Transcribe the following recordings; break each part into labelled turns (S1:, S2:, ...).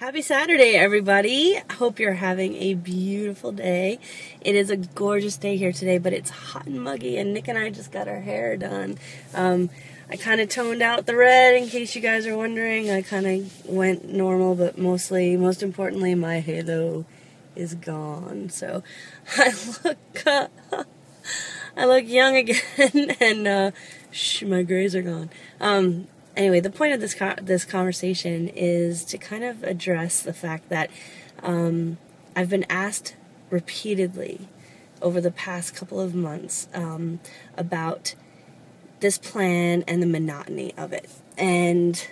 S1: Happy Saturday, everybody. I hope you're having a beautiful day. It is a gorgeous day here today, but it's hot and muggy, and Nick and I just got our hair done. I kind of toned out the red, in case you guys are wondering. I kind of went normal, but most importantly, my halo is gone. So I look young again, and my grays are gone. Anyway, the point of this conversation is to kind of address the fact that I've been asked repeatedly over the past couple of months about this plan and the monotony of it, and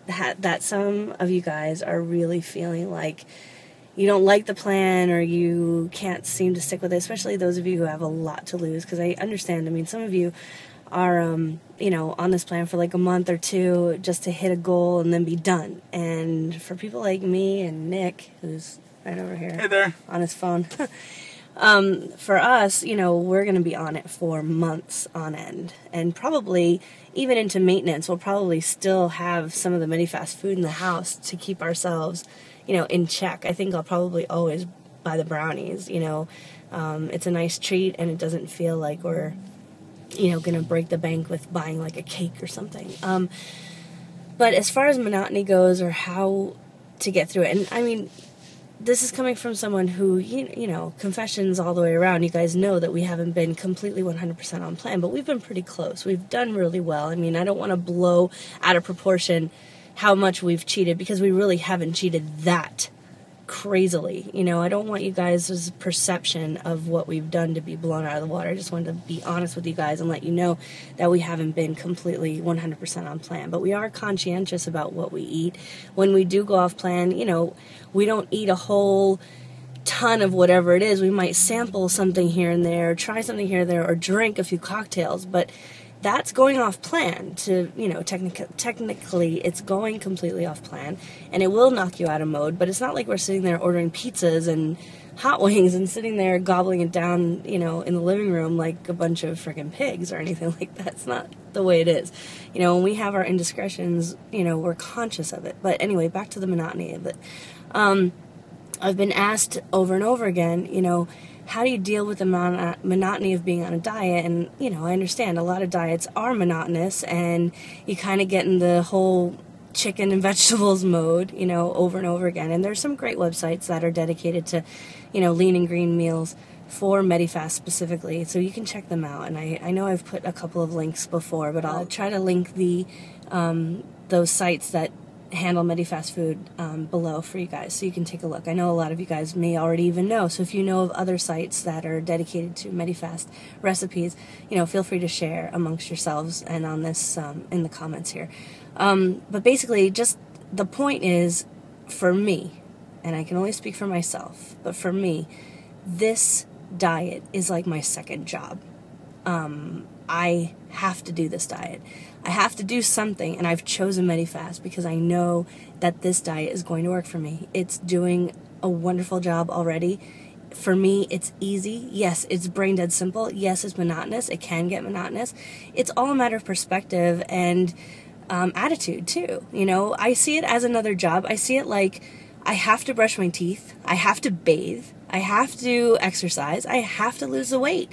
S1: that some of you guys are really feeling like you don't like the plan or you can't seem to stick with it, especially those of you who have a lot to lose, because I understand. I mean, some of you are, on this plan for like a month or two just to hit a goal and then be done. And for people like me and Nick, who's right over here,
S2: hey there,
S1: on his phone, for us, we're going to be on it for months on end. And probably even into maintenance, we'll probably still have some of the Medifast food in the house to keep ourselves, in check. I think I'll probably always buy the brownies, it's a nice treat and it doesn't feel like we're going to break the bank with buying like a cake or something. But as far as monotony goes, or how to get through it, and I mean, this is coming from someone who, confessions all the way around. You guys know that we haven't been completely 100% on plan, but we've been pretty close. We've done really well. I mean, I don't want to blow out of proportion how much we've cheated, because we really haven't cheated that crazily. I don't want you guys' perception of what we've done to be blown out of the water. I just wanted to be honest with you guys and let you know that we haven't been completely 100% on plan, but we are conscientious about what we eat. When we do go off plan, we don't eat a whole ton of whatever it is. We might sample something here and there, try something here and there, or drink a few cocktails, but that's going off plan. To, technically it's going completely off plan, and it will knock you out of mode, but it's not like we're sitting there ordering pizzas and hot wings and sitting there gobbling it down, in the living room like a bunch of freaking pigs or anything like that. It's not the way it is. When we have our indiscretions, we're conscious of it. But anyway, back to the monotony of it. I've been asked over and over again, how do you deal with the monotony of being on a diet? And, I understand a lot of diets are monotonous, and you kind of get in the whole chicken and vegetables mode, over and over again. And there's some great websites that are dedicated to, lean and green meals for Medifast specifically, so you can check them out. And I know I've put a couple of links before, but I'll try to link those sites that handle Medifast food below for you guys, so you can take a look. I know a lot of you guys may already even know, so if you know of other sites that are dedicated to Medifast recipes, feel free to share amongst yourselves and on this in the comments here. But basically, just the point is, for me, and I can only speak for myself, but for me, this diet is like my second job. I have to do this diet. I have to do something, and I've chosen Medifast because I know that this diet is going to work for me. It's doing a wonderful job already. For me, it's easy. Yes, it's brain dead simple. Yes, it's monotonous. It can get monotonous. It's all a matter of perspective and attitude, too. I see it as another job. I see it like I have to brush my teeth. I have to bathe. I have to exercise. I have to lose the weight.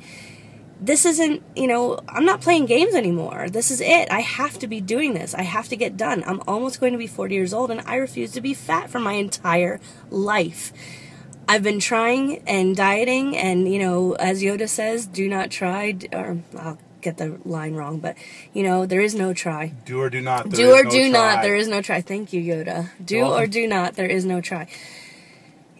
S1: This isn't, I'm not playing games anymore. This is it. I have to be doing this. I have to get done. I'm almost going to be 40 years old, and I refuse to be fat for my entire life. I've been trying and dieting, and, as Yoda says, do not try, or I'll get the line wrong, but, there is no try.
S2: Do or do not.
S1: Do or do not. There is no try. Thank you, Yoda. Do or do not. There is no try.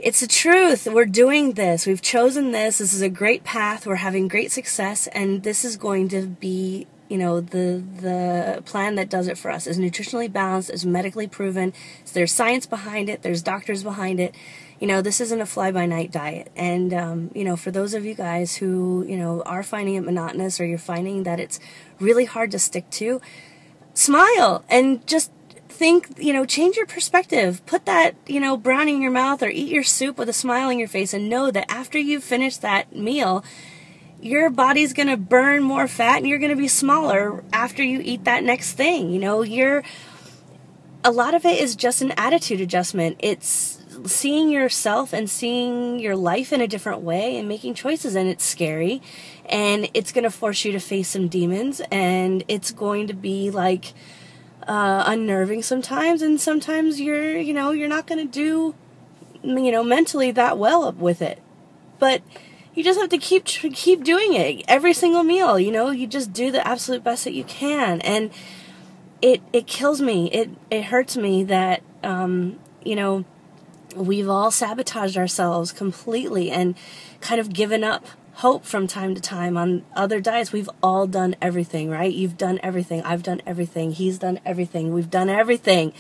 S1: It's the truth. We're doing this. We've chosen this. This is a great path. We're having great success, and this is going to be, the plan that does it for us. Is nutritionally balanced, is medically proven. There's science behind it. There's doctors behind it. This isn't a fly-by-night diet. And, for those of you guys who, are finding it monotonous, or you're finding that it's really hard to stick to, smile and just think, change your perspective. Put that, brownie in your mouth, or eat your soup with a smile on your face, and know that after you've finished that meal, your body's going to burn more fat and you're going to be smaller after you eat that next thing. a lot of it is just an attitude adjustment. It's seeing yourself and seeing your life in a different way and making choices, and it's scary, and it's going to force you to face some demons, and it's going to be like unnerving sometimes, and sometimes you're not going to do mentally that well with it, but you just have to keep doing it every single meal. You just do the absolute best that you can, and it kills me. It hurts me that we've all sabotaged ourselves completely and kind of given up hope from time to time on other diets. We've all done everything, right? You've done everything. I've done everything. He's done everything. We've done everything.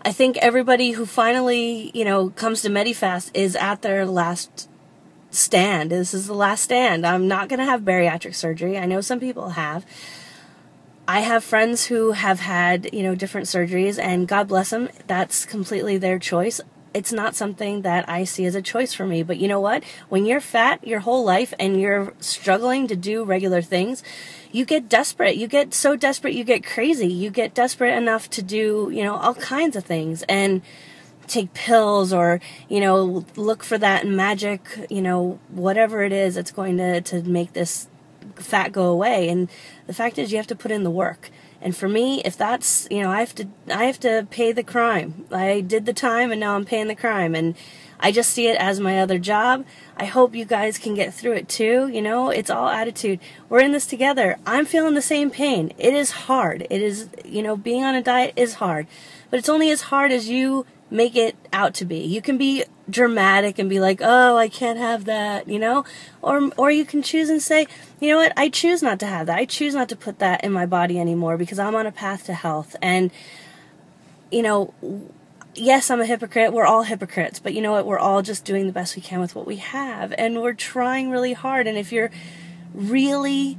S1: I think everybody who finally, comes to Medifast is at their last stand. This is the last stand. I'm not going to have bariatric surgery. I know some people have. I have friends who have had, different surgeries, and God bless them. That's completely their choice. It's not something that I see as a choice for me. But you know what? When you're fat your whole life and you're struggling to do regular things, you get desperate. You get so desperate, you get crazy. You get desperate enough to do, all kinds of things and take pills or, look for that magic, whatever it is that's going to make this fat go away. And the fact is you have to put in the work. And for me, if that's, I have to pay the crime. I did the time and now I'm paying the crime. And I just see it as my other job. I hope you guys can get through it too. It's all attitude. We're in this together. I'm feeling the same pain. It is hard. It is, being on a diet is hard. But it's only as hard as you make it out to be. You can be dramatic and be like, oh, I can't have that, or you can choose and say, you know what, I choose not to have that. I choose not to put that in my body anymore because I'm on a path to health. And, yes, I'm a hypocrite. We're all hypocrites, but you know what? We're all just doing the best we can with what we have, and we're trying really hard. And if you're really,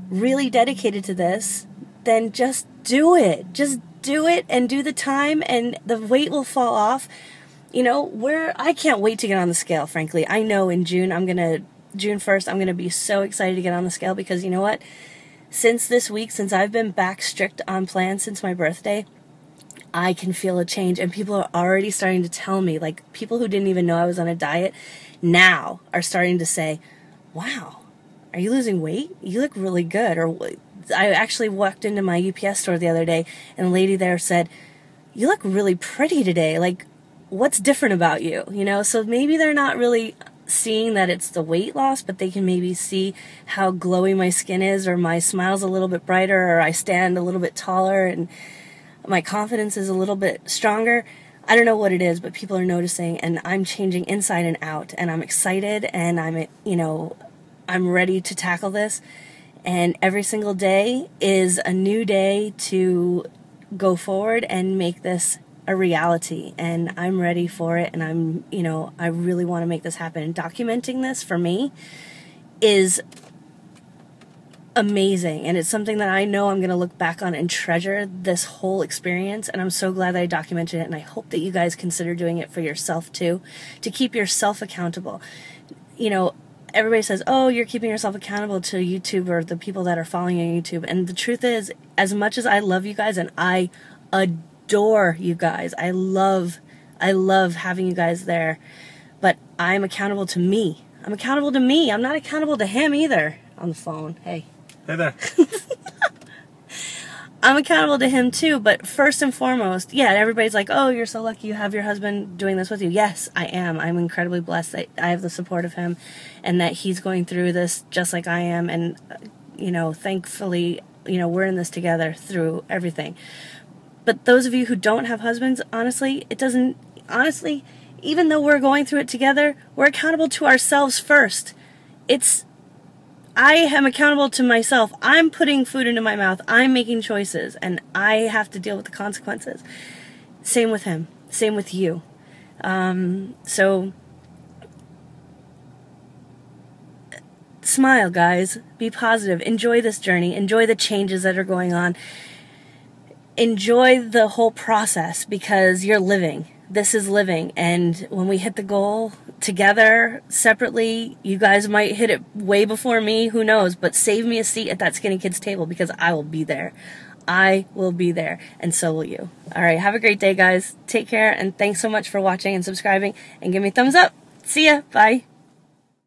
S1: really dedicated to this, then just do it. Just do it and do the time, and the weight will fall off. I can't wait to get on the scale, frankly. I know in June 1st, I'm going to be so excited to get on the scale because you know what? Since this week, since I've been back strict on plan since my birthday, I can feel a change, and people are already starting to tell me, like people who didn't even know I was on a diet now are starting to say, wow, are you losing weight? You look really good. Or I actually walked into my UPS store the other day, and a lady there said, you look really pretty today. Like, what's different about you? So maybe they're not really seeing that it's the weight loss, but they can maybe see how glowy my skin is, or my smile's a little bit brighter, or I stand a little bit taller, and my confidence is a little bit stronger. I don't know what it is, but people are noticing, and I'm changing inside and out, and I'm excited, and I'm ready to tackle this. And every single day is a new day to go forward and make this a reality. And I'm ready for it. And I really want to make this happen. And documenting this for me is amazing. And it's something that I know I'm going to look back on and treasure this whole experience. And I'm so glad that I documented it. And I hope that you guys consider doing it for yourself too, to keep yourself accountable. Everybody says, oh, you're keeping yourself accountable to YouTube or the people that are following you on YouTube. And the truth is, as much as I love you guys and I adore you guys, I love having you guys there, but I'm accountable to me. I'm accountable to me. I'm not accountable to him either. On the phone. Hey.
S2: Hey there.
S1: I'm accountable to him too, but first and foremost, yeah, everybody's like, oh, you're so lucky you have your husband doing this with you. Yes, I am. I'm incredibly blessed that I have the support of him and that he's going through this just like I am. And, thankfully, we're in this together through everything. But those of you who don't have husbands, honestly, even though we're going through it together, we're accountable to ourselves first. I am accountable to myself. I'm putting food into my mouth. I'm making choices, and I have to deal with the consequences. Same with him. Same with you. So, smile, guys. Be positive. Enjoy this journey. Enjoy the changes that are going on. Enjoy the whole process because you're living. This is living, and when we hit the goal together, separately, you guys might hit it way before me, who knows, but save me a seat at that Skinny Kids table because I will be there. I will be there, and so will you. All right, have a great day, guys. Take care, and thanks so much for watching and subscribing, and give me a thumbs up. See ya. Bye.